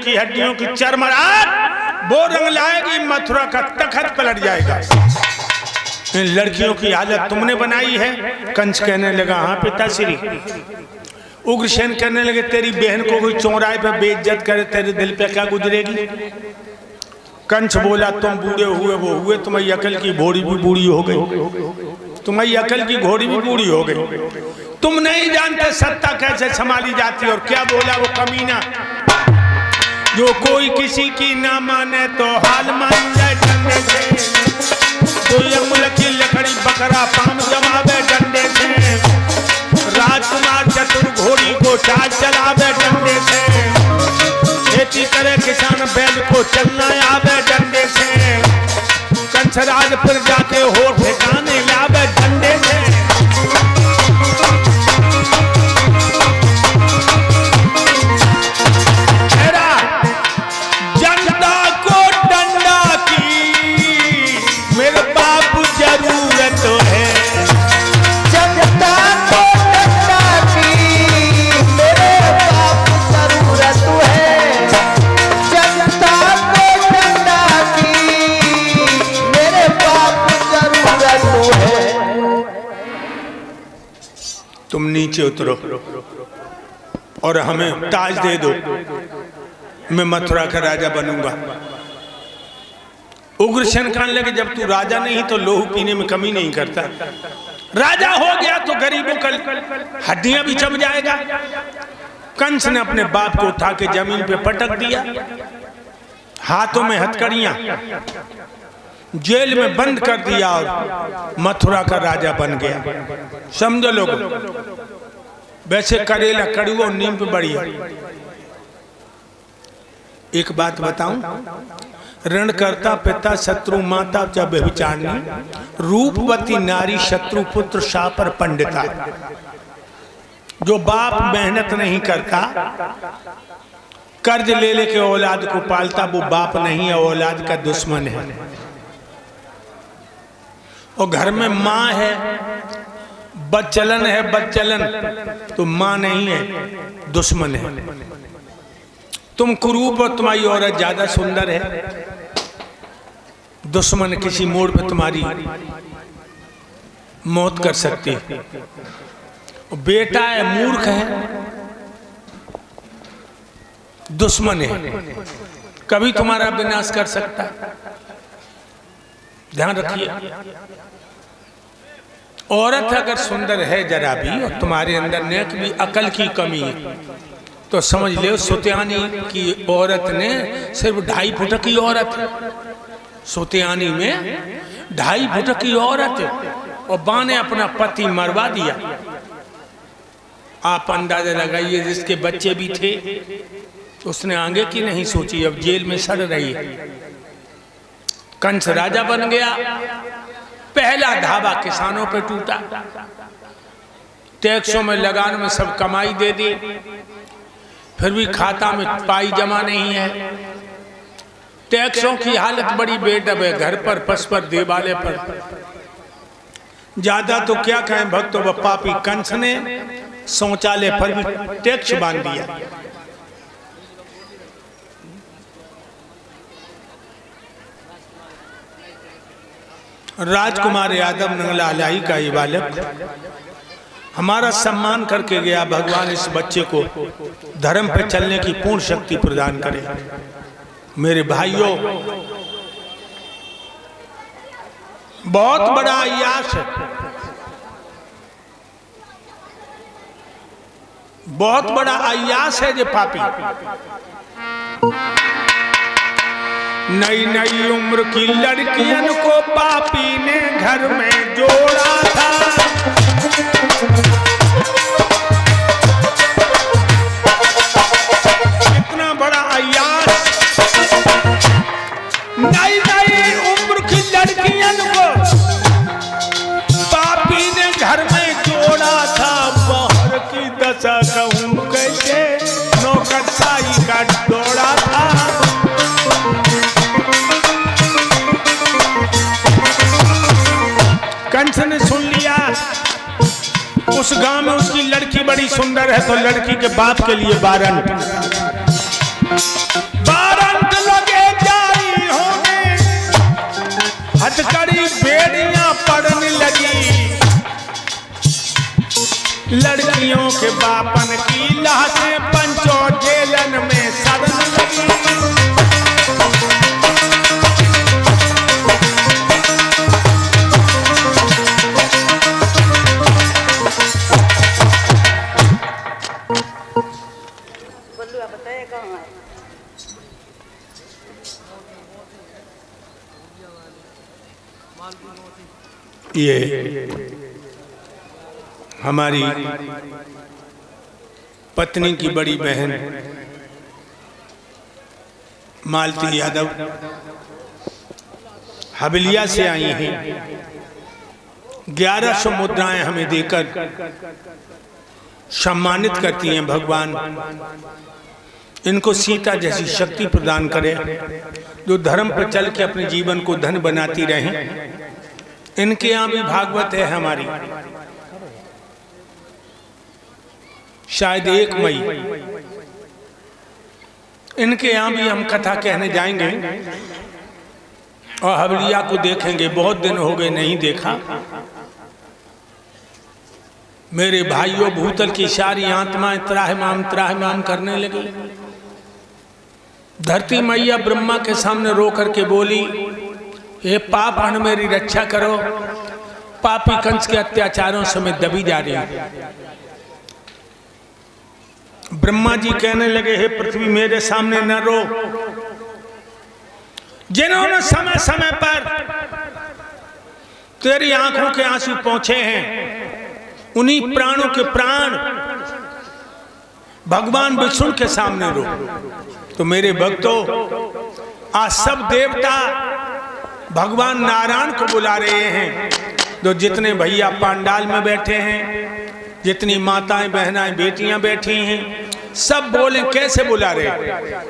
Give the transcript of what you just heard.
की हड्डियों की चरमराहट वो रंग लाएगी, मथुरा का तखत पलट जाएगा। इन लड़कियों की हालत तुमने बनाई है। कंस कहने लगा हाँ पिताश्री। उग्रसेन कहने लगे तेरी बहन को कोई चौराहे पे बेइज्जत करे तेरे दिल पे क्या गुजरेगी। कंस बोला तुम बूढ़े हुए वो हुए, तुम्हारी अकल की घोड़ी भी बूढ़ी हो गई, तुम्हारी अकल की घोड़ी भी बूढ़ी हो गई। तुम नहीं जानते सत्ता कैसे संभाली जाती है। और क्या बोला वो कमीना, जो कोई किसी की ना माने तो हाल मान जाए डंडे से, कोई अमूल की लकड़ी बकरा पाम जमावे डंडे से, राजकुमार चतुर घोड़ी को चाल चलावे डंडे से, खेती करे किसान बैल को चलना आवे डंडे से, कंसराज पर जाके हो ठिकाने लावे डंडे से। जनता को डंडा की मेरे बाप जरूरत है, जनता को डंडा की मेरे बाप जरूरत है, जनता को डंडा की मेरे बाप जरूरत है। तुम नीचे उतरो और हमें ताज दे दो, मैं मथुरा का राजा बनूंगा। उग्रसेन कहने लगे जब तू राजा नहीं तो लोहू पीने में कमी नहीं करता, राजा हो गया तो गरीबों का हड्डियां भी चब जाएगा। कंस ने अपने बाप को उठा के जमीन पे पटक दिया, हाथों में हथकड़ियां, जेल में बंद कर दिया और मथुरा का राजा बन गया। समझो लोग, वैसे करेला कड़ुआ और नीम पे बढ़िया। एक बात बताऊं, ऋणकर्ता पिता शत्रु माता जब व्यभिचारिणी, रूपवती नारी शत्रु पुत्र शापर पंडिता। जो बाप मेहनत नहीं करता, कर्ज ले लेके औलाद को पालता, वो बाप नहीं है, औलाद का दुश्मन है। और घर में माँ है, बच्चलन है, बच्चलन तो माँ नहीं है, दुश्मन है। तुम कुरूप और तुम्हारी औरत ज्यादा सुंदर है, दुश्मन किसी मोड़ पे तुम्हारी मौत कर सकती है। बेटा है, मूर्ख है, दुश्मन है, कभी तुम्हारा विनाश कर सकता है। ध्यान रखिए, औरत अगर सुंदर है जरा भी और तुम्हारे अंदर नेक भी अकल की कमी है तो समझ लो सुतियानी की औरत ने सिर्फ 2.5 फुट की औरत, सुतियानी में 2.5 फुट की औरत और बा ने अपना पति मरवा दिया। आप अंदाजा लगाइए, जिसके बच्चे भी थे उसने आगे की नहीं सोची, अब जेल में सड़ रही है। कंस राजा बन गया, पहला धावा किसानों पे टूटा, टैक्सों में लगान में सब कमाई दे दी, फिर भी खाता में पाई जमा नहीं है। टैक्सों की हालत बड़ी बेडब है, घर पर पस पर देवाले पर। ज्यादा तो क्या कहें भक्तों, व पापी कंस ने शौचालय पर भी टैक्स बांध दिया। राजकुमार यादव नंगलालाई का ये बालक हमारा सम्मान करके गया। भगवान इस बच्चे को धर्म पर चलने की पूर्ण शक्ति प्रदान करे। मेरे भाइयों, बहुत बड़ा अय्यास है, बहुत बड़ा अय्यास है ये पापी। नई नई उम्र की लड़कियन को पापी ने घर में जोड़ा था। इतना बड़ा अय्यास, नई नई उम्र की लड़कियन को पापी ने घर में जोड़ा था। बाहर की दशा कहूं कैसे, नौकरशाही का दौड़ा था। कंस ने सुन लिया उस गांव में उसकी लड़की बड़ी सुंदर है, तो लड़की के बाप के लिए वारंट। ये हमारी पत्नी की बड़ी बहन मालती यादव हवेलिया से आई हैं। 1100 मुद्राएं हमें देकर सम्मानित करती हैं। भगवान इनको सीता जैसी शक्ति प्रदान करे, जो धर्म पर चल के अपने जीवन को धन बनाती रहें। इनके यहाँ भी भागवत है हमारी, शायद 1 मई इनके यहाँ भी हम कथा कहने जाएंगे और हवेलिया को देखेंगे। बहुत दिन हो गए नहीं देखा। मेरे भाइयों, भूतल की सारी आत्माएं त्राहिमाम करने लगी। धरती मैया ब्रह्मा के सामने रो करके बोली, हे पाप हन मेरी रक्षा करो, पापी कंस के अत्याचारों से मैं दबी जा रही हूं। ब्रह्मा जी कहने लगे, हे पृथ्वी मेरे सामने न रो। जिन्होंने समय समय पर तेरी आंखों के आंसू पहुंचे हैं, उन्हीं प्राणों के प्राण भगवान विष्णु के सामने रो। तो मेरे भक्तों, आज सब देवता भगवान नारायण को बुला रहे हैं। तो जितने भैया पंडाल में बैठे हैं, जितनी माताएं बहनाएं बेटियां बैठी हैं, सब बोले कैसे बुला रहे हैं।